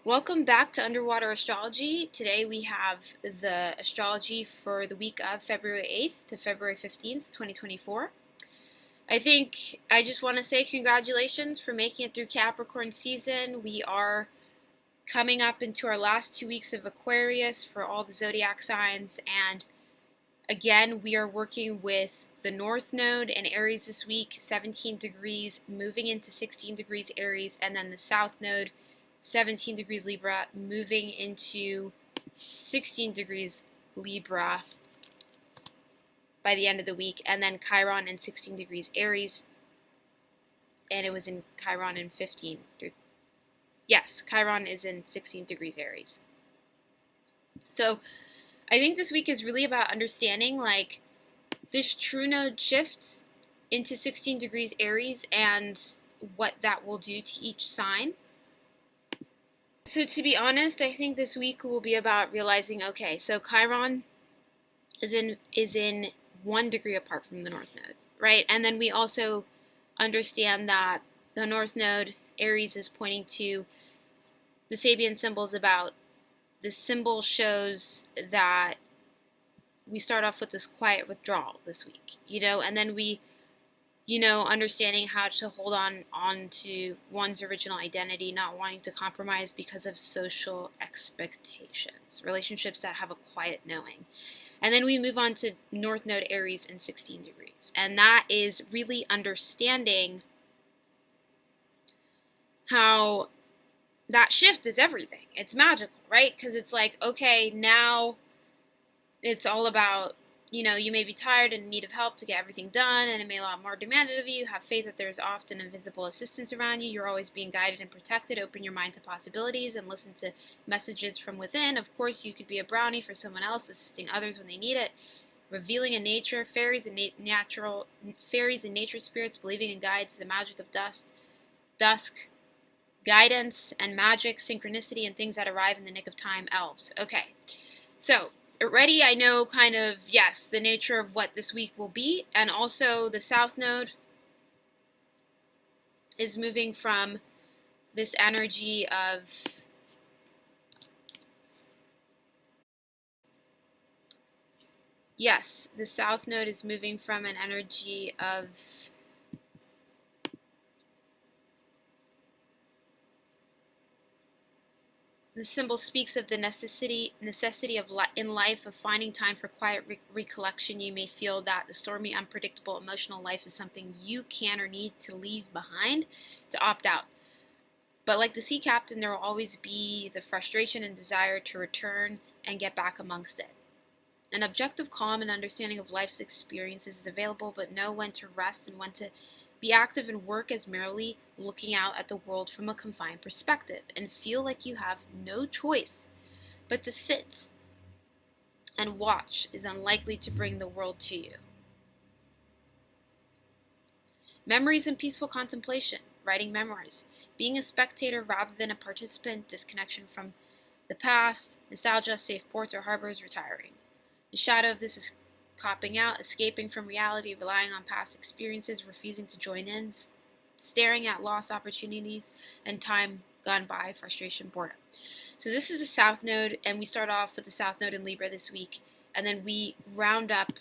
Welcome back to Underwater Astrology. Today we have the astrology for the week of February 8th to February 15th, 2024. I just want to say congratulations for making it through Capricorn season. We are coming up into our last 2 weeks of Aquarius for all the zodiac signs, and again, we are working with the North Node in Aries this week, 17 degrees, moving into 16 degrees Aries, and then the South Node 17 degrees Libra, moving into 16 degrees Libra by the end of the week, and then Chiron in 16 degrees Aries, and it was in Chiron in 15. Yes, Chiron is in 16 degrees Aries. So I think this week is really about understanding like this true node shift into 16 degrees Aries and what that will do to each sign. So to be honest, I think this week will be about realizing, okay, so Chiron is in 1 degree apart from the North Node, right? And then we also understand that the North Node, Aries, is pointing to the Sabian symbols about the symbol shows that we start off with this quiet withdrawal this week, and then we understanding how to hold on to one's original identity, not wanting to compromise because of social expectations, relationships that have a quiet knowing. And then we move on to North Node Aries in 16 degrees. And that is really understanding how that shift is everything. It's magical, right? Because it's like, okay, now it's all about, you may be tired and in need of help to get everything done, and it may be a lot more demanded of you. Have faith that there's often invisible assistance around you. You're always being guided and protected. Open your mind to possibilities and listen to messages from within. Of course, you could be a brownie for someone else, assisting others when they need it. Revealing in nature, fairies and nature spirits, believing in guides, the magic of dusk, guidance and magic, synchronicity, and things that arrive in the nick of time, elves. Okay, so already I know kind of, yes, the nature of what this week will be. And also the South Node is moving from this energy of the South Node is moving from an energy of the symbol speaks of the necessity of in life of finding time for quiet recollection. You may feel that the stormy, unpredictable emotional life is something you can or need to leave behind, to opt out. But like the sea captain, there will always be the frustration and desire to return and get back amongst it. An objective calm and understanding of life's experiences is available, but know when to rest and when to be active and work as merely looking out at the world from a confined perspective, and feel like you have no choice but to sit and watch is unlikely to bring the world to you. Memories and peaceful contemplation, writing memoirs, being a spectator rather than a participant, disconnection from the past, nostalgia, safe ports or harbors, retiring. The shadow of this is copping out, escaping from reality, relying on past experiences, refusing to join in, staring at lost opportunities and time gone by, frustration, boredom. So this is the South Node, and we start off with the South Node in Libra this week, and then we round up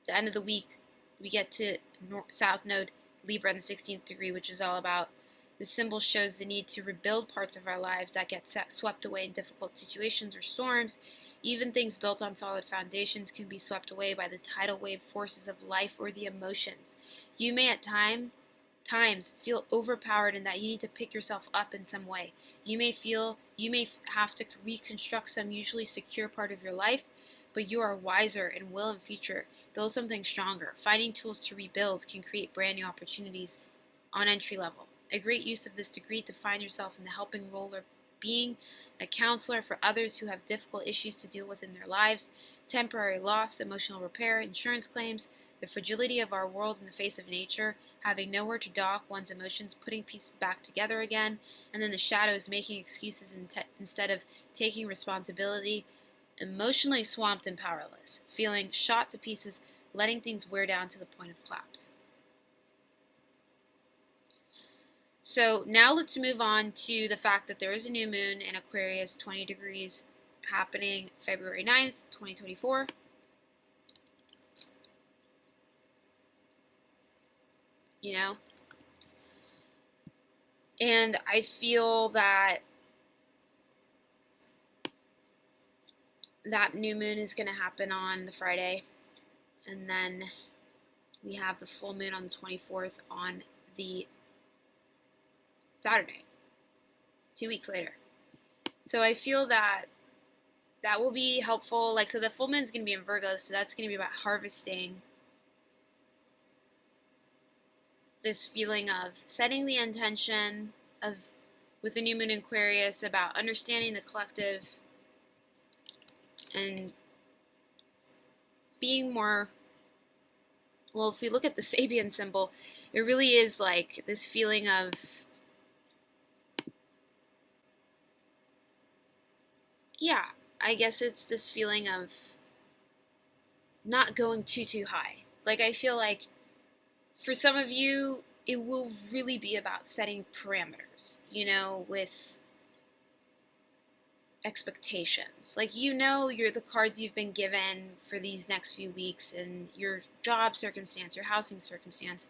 the end of the week, we get to South Node Libra in the 16th degree, which is all about the symbol shows the need to rebuild parts of our lives that get swept away in difficult situations or storms. Even things built on solid foundations can be swept away by the tidal wave forces of life or the emotions. You may at times feel overpowered and that you need to pick yourself up in some way. You may have to reconstruct some usually secure part of your life, but you are wiser and will in future build something stronger. Finding tools to rebuild can create brand new opportunities on entry level. A great use of this degree to find yourself in the helping role or being a counselor for others who have difficult issues to deal with in their lives, temporary loss, emotional repair, insurance claims, the fragility of our world in the face of nature, having nowhere to dock one's emotions, putting pieces back together again, and then the shadows, making excuses instead of taking responsibility, emotionally swamped and powerless, feeling shot to pieces, letting things wear down to the point of collapse. So now let's move on to the fact that there is a new moon in Aquarius, 20 degrees, happening February 9th, 2024. You know? And I feel that that new moon is going to happen on the Friday. And then we have the full moon on the 24th on the Saturday, 2 weeks later. So I feel that that will be helpful. Like, so the full moon is going to be in Virgo, so that's going to be about harvesting this feeling of setting the intention of, with the new moon in Aquarius, about understanding the collective and being more, well, if we look at the Sabian symbol, it really is like this feeling of I guess it's this feeling of not going too high. Like, I feel like for some of you, it will really be about setting parameters, with expectations. Like, you're the cards you've been given for these next few weeks and your job circumstance, your housing circumstance.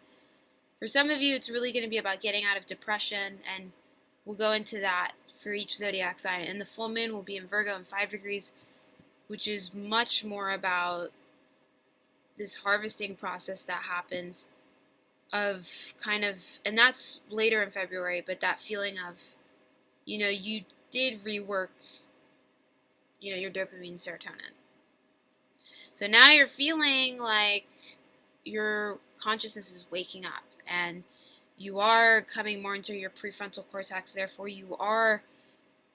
For some of you, it's really going to be about getting out of depression, and we'll go into that for each zodiac sign. And the full moon will be in Virgo in 5 degrees, which is much more about this harvesting process that happens of kind of, and that's later in February, but that feeling of, you did rework, your dopamine, serotonin. So now you're feeling like your consciousness is waking up and you are coming more into your prefrontal cortex. Therefore, you are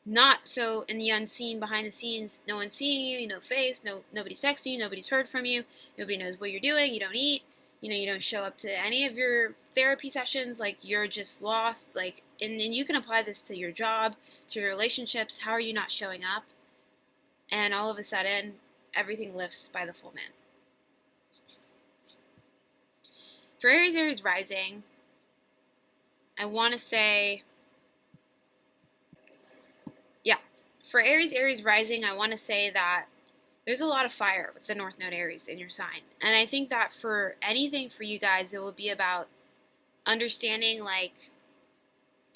not so in the unseen, behind the scenes. No one's seeing you, no face, nobody's texting you, nobody's heard from you, nobody knows what you're doing, you don't eat, you don't show up to any of your therapy sessions, like you're just lost, like, and you can apply this to your job, to your relationships. How are you not showing up? And all of a sudden, everything lifts by the full moon. For Aries rising, I want to say, for Aries rising, I want to say that there's a lot of fire with the North Node Aries in your sign. And I think that for anything for you guys, it will be about understanding, like,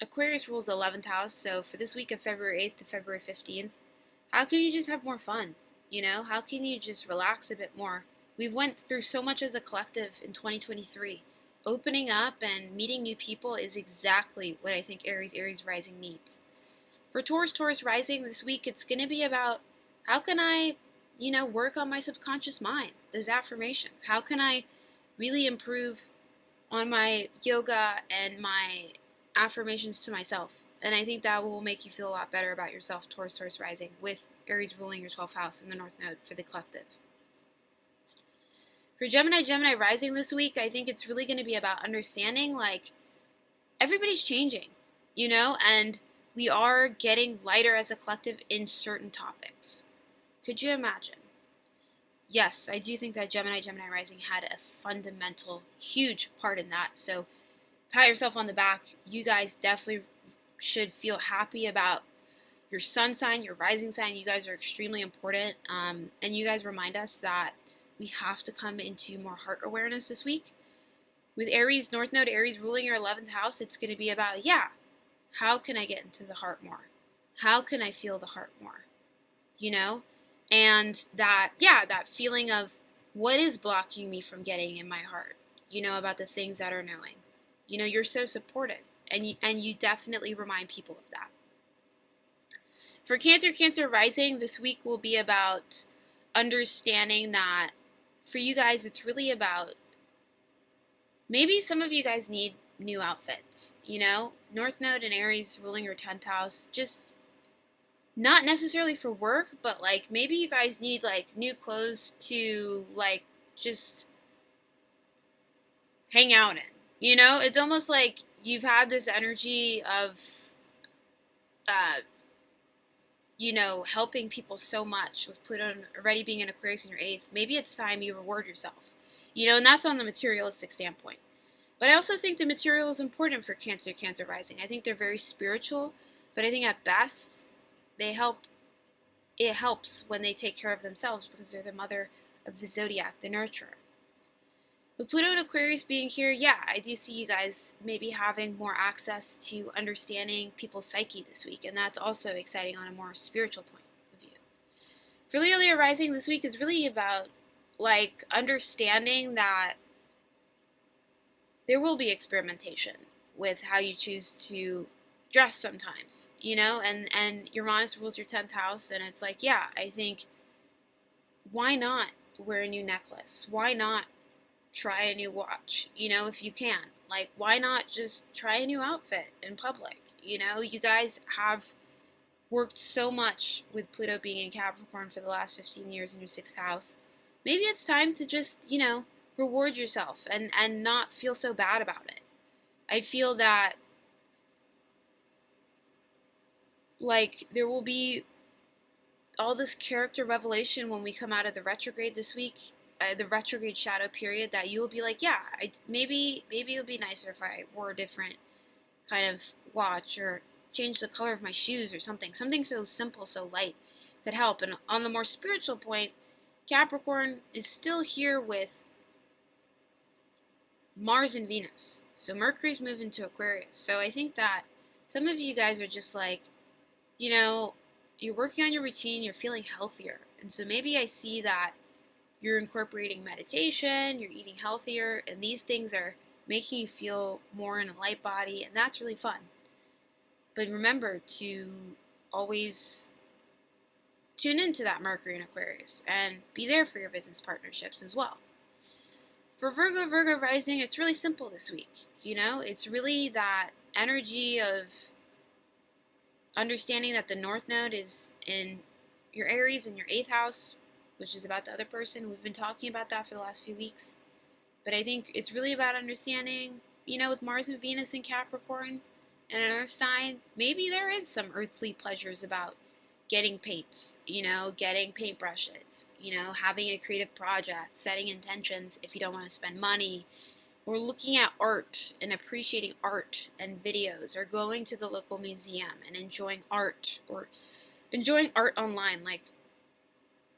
Aquarius rules the 11th house. So for this week of February 8th to February 15th, how can you just have more fun? How can you just relax a bit more? We've went through so much as a collective in 2023. Opening up and meeting new people is exactly what I think Aries rising needs. For Taurus rising this week, it's going to be about how can I, work on my subconscious mind, those affirmations. How can I really improve on my yoga and my affirmations to myself? And I think that will make you feel a lot better about yourself, Taurus rising, with Aries ruling your 12th house in the North Node for the collective. For Gemini rising this week, I think it's really going to be about understanding, like, everybody's changing, and we are getting lighter as a collective in certain topics. Could you imagine? Yes, I do think that Gemini rising had a fundamental, huge part in that. So pat yourself on the back. You guys definitely should feel happy about your sun sign, your rising sign. You guys are extremely important. And you guys remind us that we have to come into more heart awareness this week. With Aries, North Node Aries ruling your 11th house, it's going to be about, how can I get into the heart more? How can I feel the heart more? And that feeling of what is blocking me from getting in my heart, about the things that are knowing. You're so supported, and you definitely remind people of that. For Cancer rising, this week will be about understanding that for you guys, it's really about, maybe some of you guys need new outfits, North Node and Aries ruling your 10th house, just not necessarily for work, but like maybe you guys need like new clothes to like just hang out in, it's almost like you've had this energy of, helping people so much with Pluto already being in Aquarius in your 8th. Maybe it's time you reward yourself, and that's on the materialistic standpoint. But I also think the material is important for Cancer, Cancer rising. I think they're very spiritual, but I think at best they help. It helps when they take care of themselves because they're the mother of the zodiac, the nurturer. With Pluto and Aquarius being here, yeah, I do see you guys maybe having more access to understanding people's psyche this week, and that's also exciting on a more spiritual point of view. For Leo rising this week is really about like understanding that there will be experimentation with how you choose to dress sometimes, and Uranus rules your 10th house, and it's like, yeah, I think why not wear a new necklace? Why not try a new watch, if you can? Like, why not just try a new outfit in public? You guys have worked so much with Pluto being in Capricorn for the last 15 years in your 6th house. Maybe it's time to just, reward yourself and not feel so bad about it. I feel that, like, there will be all this character revelation when we come out of the retrograde this week, the retrograde shadow period, that you will be like, yeah, maybe it would be nicer if I wore a different kind of watch or change the color of my shoes or something. Something so simple, so light could help. And on the more spiritual point, Capricorn is still here with Mars and Venus. So Mercury's moving to Aquarius. So I think that some of you guys are just like, you're working on your routine, you're feeling healthier. And so maybe I see that you're incorporating meditation, you're eating healthier, and these things are making you feel more in a light body, and that's really fun. But remember to always tune into that Mercury in Aquarius and be there for your business partnerships as well. For Virgo rising, it's really simple this week. It's really that energy of understanding that the North Node is in your Aries in your 8th house, which is about the other person. We've been talking about that for the last few weeks. But I think it's really about understanding, with Mars and Venus in Capricorn and an Earth sign, maybe there is some earthly pleasures about getting paints, getting paintbrushes, having a creative project, setting intentions if you don't want to spend money, or looking at art and appreciating art and videos, or going to the local museum and enjoying art, or enjoying art online. Like,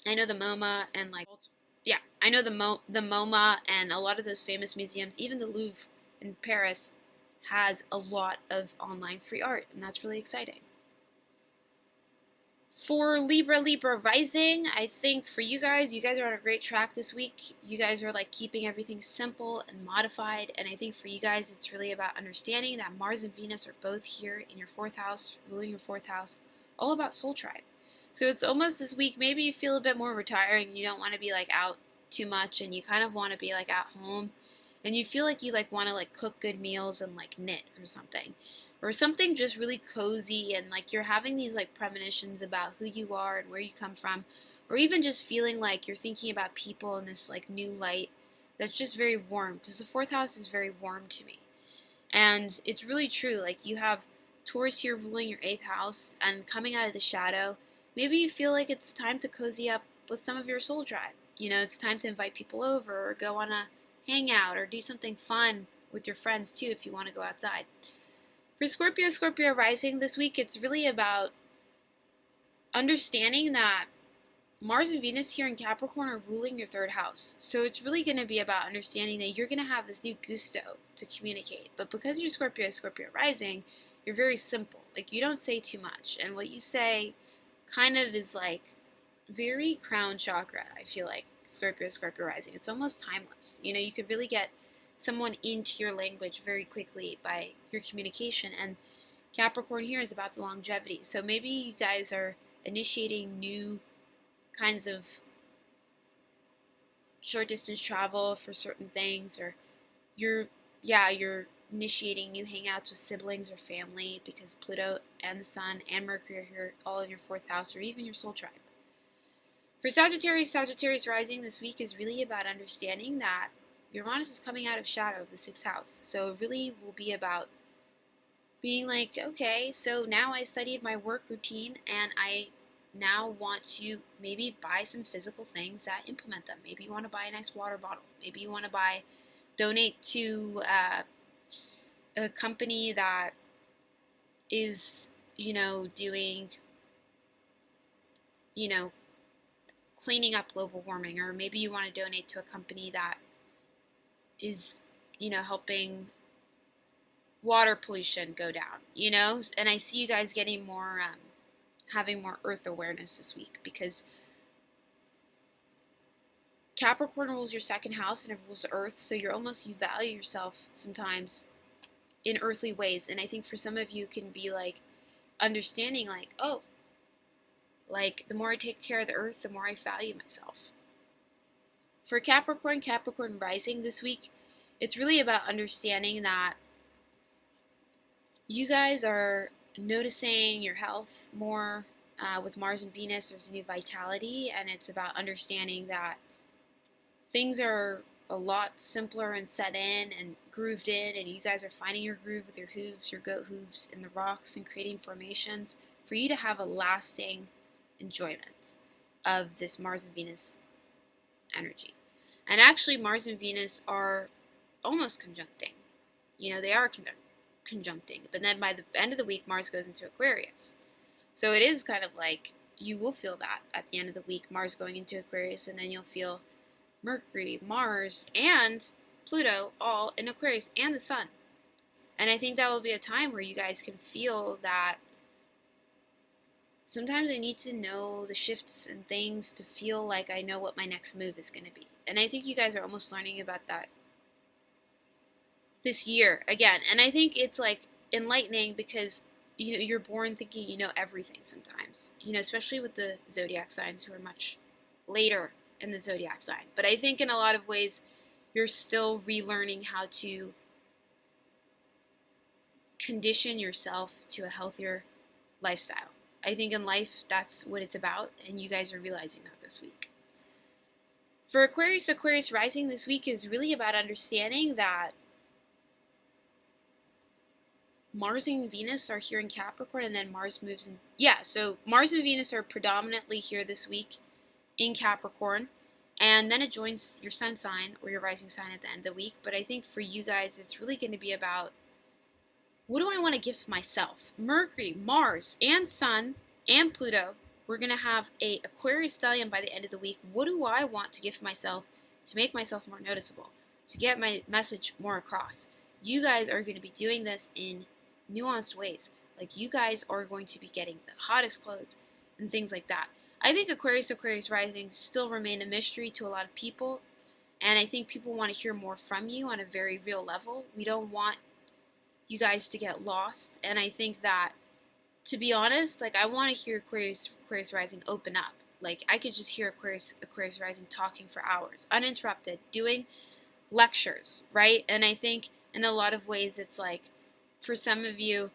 I know the MoMA and the MoMA and a lot of those famous museums, even the Louvre in Paris, has a lot of online free art, and that's really exciting. For Libra rising, I think for you guys are on a great track this week. You guys are like keeping everything simple and modified, and I think for you guys it's really about understanding that Mars and Venus are both here in your 4th house, ruling your 4th house, all about soul tribe. So it's almost this week, maybe you feel a bit more retiring, you don't want to be like out too much, and you kind of want to be like at home, and you feel like you like want to like cook good meals and like knit or something just really cozy, and like you're having these like premonitions about who you are and where you come from, or even just feeling like you're thinking about people in this like new light that's just very warm, because the 4th house is very warm to me. And it's really true, like you have Taurus here ruling your 8th house and coming out of the shadow. Maybe you feel like it's time to cozy up with some of your soul tribe. It's time to invite people over or go on a hangout or do something fun with your friends too if you want to go outside. For Scorpio rising this week, it's really about understanding that Mars and Venus here in Capricorn are ruling your 3rd house. So it's really going to be about understanding that you're going to have this new gusto to communicate. But because you're Scorpio rising, you're very simple. Like, you don't say too much. And what you say kind of is like very crown chakra, I feel like, Scorpio rising. It's almost timeless. You could really get someone into your language very quickly by your communication, and Capricorn here is about the longevity. So maybe you guys are initiating new kinds of short distance travel for certain things, or you're initiating new hangouts with siblings or family because Pluto and the Sun and Mercury are here all in your 4th house, or even your soul tribe. For Sagittarius rising this week is really about understanding that Uranus is coming out of shadow of the 6th house. So it really will be about being like, okay, so now I studied my work routine and I now want to maybe buy some physical things that implement them. Maybe you want to buy a nice water bottle. Maybe you want to buy donate to a company that is, doing, cleaning up global warming, or maybe you want to donate to a company that is, helping water pollution go down, and I see you guys getting more, having more earth awareness this week, because Capricorn rules your second house and it rules earth, so you value yourself sometimes in earthly ways. And I think for some of you can be like understanding, like, oh, like the more I take care of the earth, the more I value myself. For Capricorn rising this week, it's really about understanding that you guys are noticing your health more. With Mars and Venus, there's a new vitality, and it's about understanding that things are a lot simpler and set in and grooved in, and you guys are finding your groove with your hooves, your goat hooves in the rocks, and creating formations for you to have a lasting enjoyment of this Mars and Venus energy. And actually, Mars and Venus are almost conjuncting. They are conjuncting, but then by the end of the week, Mars goes into Aquarius. So it is kind of like you will feel that at the end of the week, Mars going into Aquarius, and then you'll feel Mercury, Mars, and Pluto all in Aquarius, and the Sun. And I think that will be a time where you guys can feel that sometimes I need to know the shifts and things to feel like I know what my next move is going to be. And I think you guys are almost learning about that this year again. And I think it's like enlightening because you're born thinking you know everything sometimes, especially with the zodiac signs who are much later in the zodiac sign. But I think in a lot of ways, you're still relearning how to condition yourself to a healthier lifestyle. I think in life, that's what it's about, and you guys are realizing that this week. For Aquarius rising this week is really about understanding that Mars and Venus are here in Capricorn, and then Mars moves in. So Mars and Venus are predominantly here this week in Capricorn, and then it joins your sun sign or your rising sign at the end of the week. But I think for you guys, it's really going to be about, what do I want to gift myself? Mercury, Mars, and Sun, and Pluto, we're going to have a Aquarius stellium by the end of the week. What do I want to gift myself to make myself more noticeable, to get my message more across? You guys are going to be doing this in nuanced ways. Like, you guys are going to be getting the hottest clothes and things like that. I think Aquarius rising still remain a mystery to a lot of people, and I think people want to hear more from you on a very real level. We don't want you guys to get lost, and I think that, to be honest, like, I want to hear Aquarius rising open up. Like, I could just hear Aquarius rising talking for hours, uninterrupted, doing lectures, right? And I think in a lot of ways, it's like, for some of you,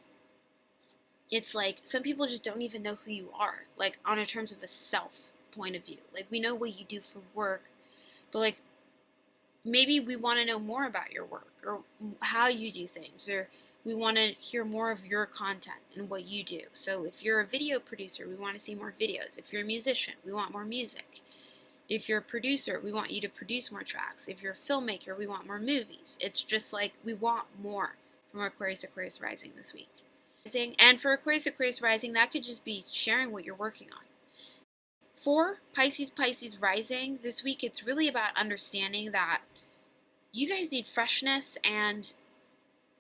it's like some people just don't even know who you are, like on a terms of a self point of view. Like, we know what you do for work, but like maybe we want to know more about your work or how you do things, or we want to hear more of your content and what you do. So if you're a video producer, we want to see more videos. If you're a musician, we want more music. If you're a producer, we want you to produce more tracks. If you're a filmmaker, we want more movies. It's just like we want more from Aquarius rising this week. And for Aquarius rising, that could just be sharing what you're working on. For Pisces rising this week, it's really about understanding that you guys need freshness, and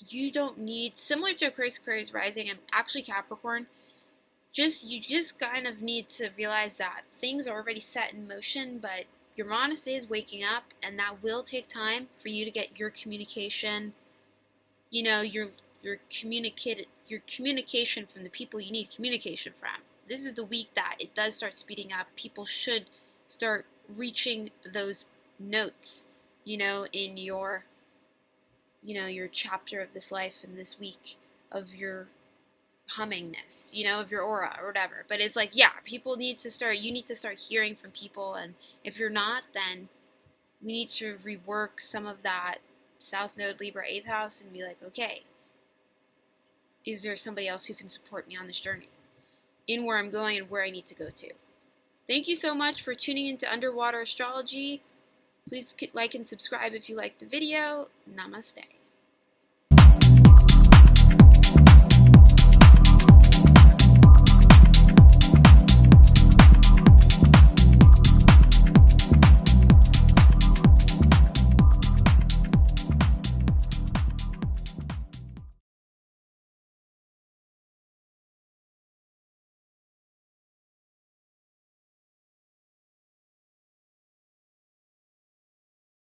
you don't need, similar to Aquarius rising and actually Capricorn, you just kind of need to realize that things are already set in motion, but Uranus is waking up, and that will take time for you to get your communication, your communication from the people you need communication from. This is the week that it does start speeding up. People should start reaching those notes, in your, your chapter of this life and this week of your hummingness, of your aura or whatever. But it's like, you need to start hearing from people. And if you're not, then we need to rework some of that South Node Libra 8th house and be like, okay, is there somebody else who can support me on this journey in where I'm going and where I need to go to? Thank you so much for tuning into Underwater Astrology. Please like and subscribe if you liked the video. Namaste.